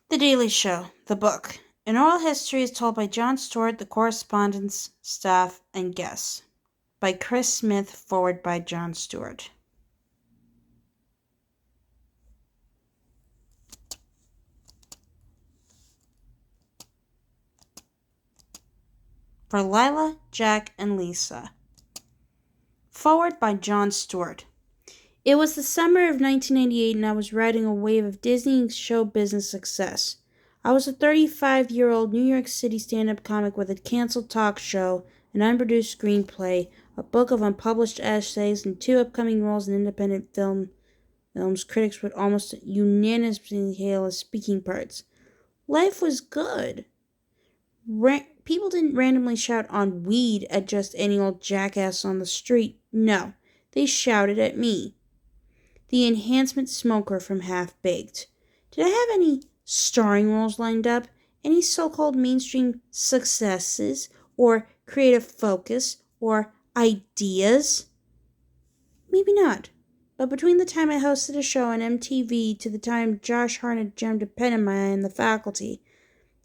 The Daily Show, the book. An oral history is told by Jon Stewart, the correspondence, staff, and guests. By Chris Smith, foreword by Jon Stewart. For Lila, Jack, and Lisa. Foreword by Jon Stewart. It was the summer of 1998 and I was riding a wave of Disney show business success. I was a 35-year-old New York City stand-up comic with a canceled talk show, an unproduced screenplay, a book of unpublished essays, and two upcoming roles in independent films critics would almost unanimously hail as speaking parts. Life was good. People didn't randomly shout on weed at just any old jackass on the street. No, they shouted at me, the enhancement smoker from Half Baked. Did I have any starring roles lined up? Any so-called mainstream successes? Or creative focus? Or ideas? Maybe not. But between the time I hosted a show on MTV to the time Josh Hartnett jammed a pen in my eye in the faculty,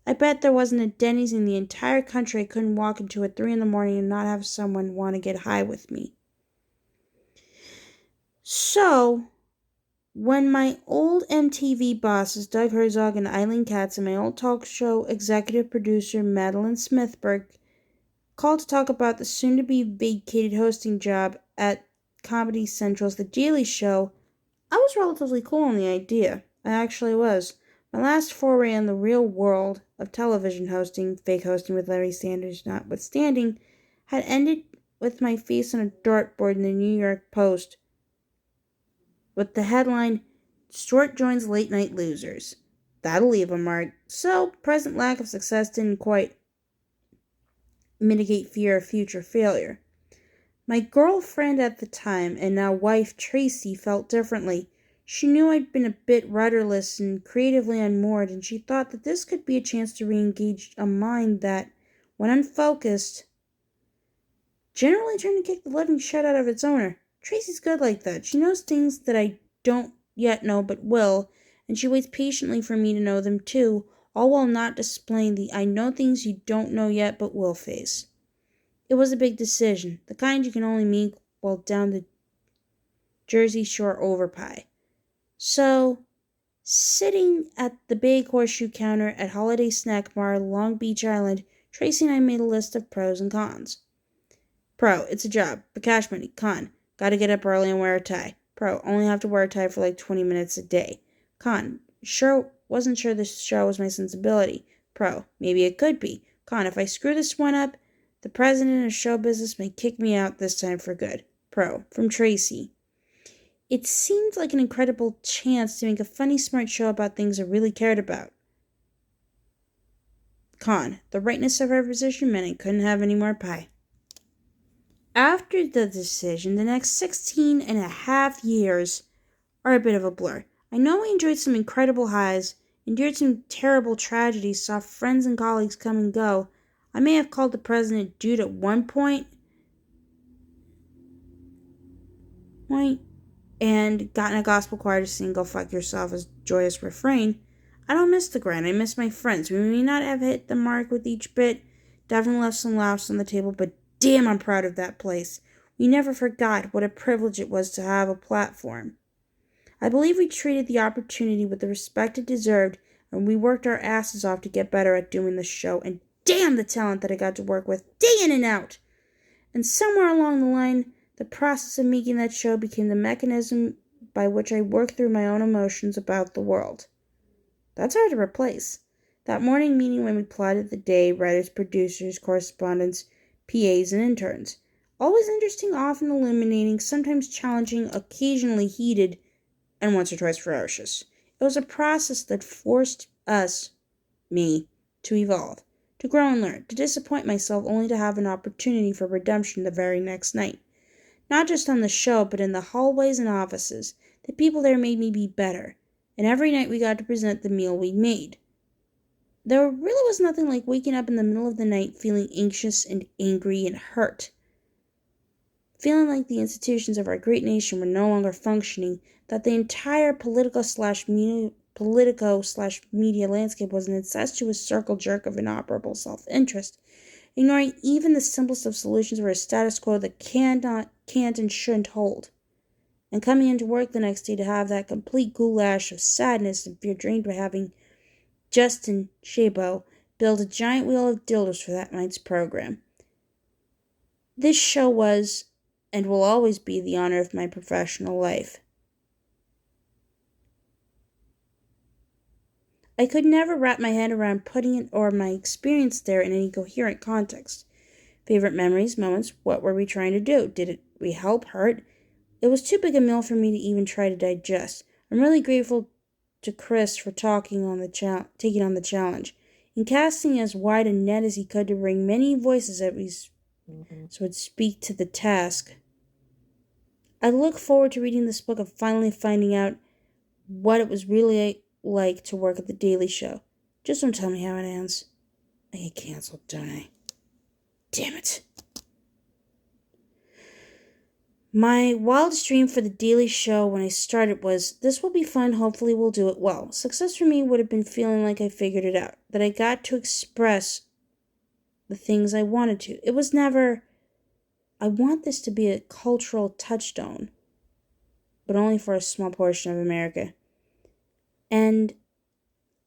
I bet there wasn't a Denny's in the entire country I couldn't walk into at 3 in the morning and not have someone want to get high with me. So, when my old MTV bosses, Doug Herzog and Eileen Katz, and my old talk show executive producer, Madeline Smithberg, called to talk about the soon-to-be vacated hosting job at Comedy Central's The Daily Show, I was relatively cool on the idea. I actually was. My last foray in the real world of television hosting, fake hosting with Larry Sanders notwithstanding, had ended with my face on a dartboard in the New York Post with the headline, Stewart joins late night losers. That'll leave a mark. So, present lack of success didn't quite mitigate fear of future failure. My girlfriend at the time, and now wife Tracy, felt differently. She knew I'd been a bit rudderless and creatively unmoored, and she thought that this could be a chance to re-engage a mind that, when unfocused, generally turned to kick the living shit out of its owner. Tracy's good like that. She knows things that I don't yet know but will, and she waits patiently for me to know them too, all while not displaying the I know things you don't know yet but will face. It was a big decision, the kind you can only make while down the Jersey Shore overpie. So, sitting at the big horseshoe counter at Holiday Snack Bar, Long Beach Island, Tracy and I made a list of pros and cons. Pro, it's a job, but cash money. Con, gotta get up early and wear a tie. Pro, only have to wear a tie for like 20 minutes a day. Con, wasn't sure this show was my sensibility. Pro, maybe it could be. Con, if I screw this one up, the president of show business may kick me out this time for good. Pro, from Tracy. It seemed like an incredible chance to make a funny, smart show about things I really cared about. Con, the rightness of our position meant I couldn't have any more pie. After the decision, the next 16 and a half years are a bit of a blur. I know we enjoyed some incredible highs, endured some terrible tragedies, saw friends and colleagues come and go. I may have called the president dude at one point and gotten a gospel choir to sing Go Fuck Yourself as joyous refrain. I don't miss the grind. I miss my friends. We may not have hit the mark with each bit, definitely left some laughs on the table, but damn, I'm proud of that place. We never forgot what a privilege it was to have a platform. I believe we treated the opportunity with the respect it deserved, and we worked our asses off to get better at doing the show, and damn the talent that I got to work with day in and out. And somewhere along the line, the process of making that show became the mechanism by which I worked through my own emotions about the world. That's hard to replace. That morning meeting when we plotted the day, writers, producers, correspondents, PAs, and interns. Always interesting, often illuminating, sometimes challenging, occasionally heated, and once or twice ferocious. It was a process that forced me, to evolve, to grow and learn, to disappoint myself only to have an opportunity for redemption the very next night. Not just on the show, but in the hallways and offices. The people there made me be better, and every night we got to present the meal we'd made. There really was nothing like waking up in the middle of the night feeling anxious and angry and hurt. Feeling like the institutions of our great nation were no longer functioning, that the entire political politico/media landscape was an incestuous circle jerk of inoperable self-interest, ignoring even the simplest of solutions for a status quo that can't and shouldn't hold. And coming into work the next day to have that complete goulash of sadness and fear drained by having Justin Shabo build a giant wheel of dildos for that night's program. This show was, and will always be, the honor of my professional life. I could never wrap my head around putting it or my experience there in any coherent context. Favorite memories, moments, what were we trying to do? Did we help, hurt? It was too big a meal for me to even try to digest. I'm really grateful to Chris for taking on the challenge, and casting as wide a net as he could to bring many voices that would speak to the task. I look forward to reading this book and finally finding out what it was really like to work at the Daily Show. Just don't tell me how it ends. I get canceled, don't I? Damn it. My wildest dream for the Daily Show when I started was, this will be fun, hopefully we'll do it well. Success for me would have been feeling like I figured it out, that I got to express the things I wanted to. It was never, I want this to be a cultural touchstone, but only for a small portion of America. And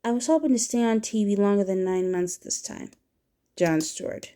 I was hoping to stay on TV longer than 9 months this time. Jon Stewart.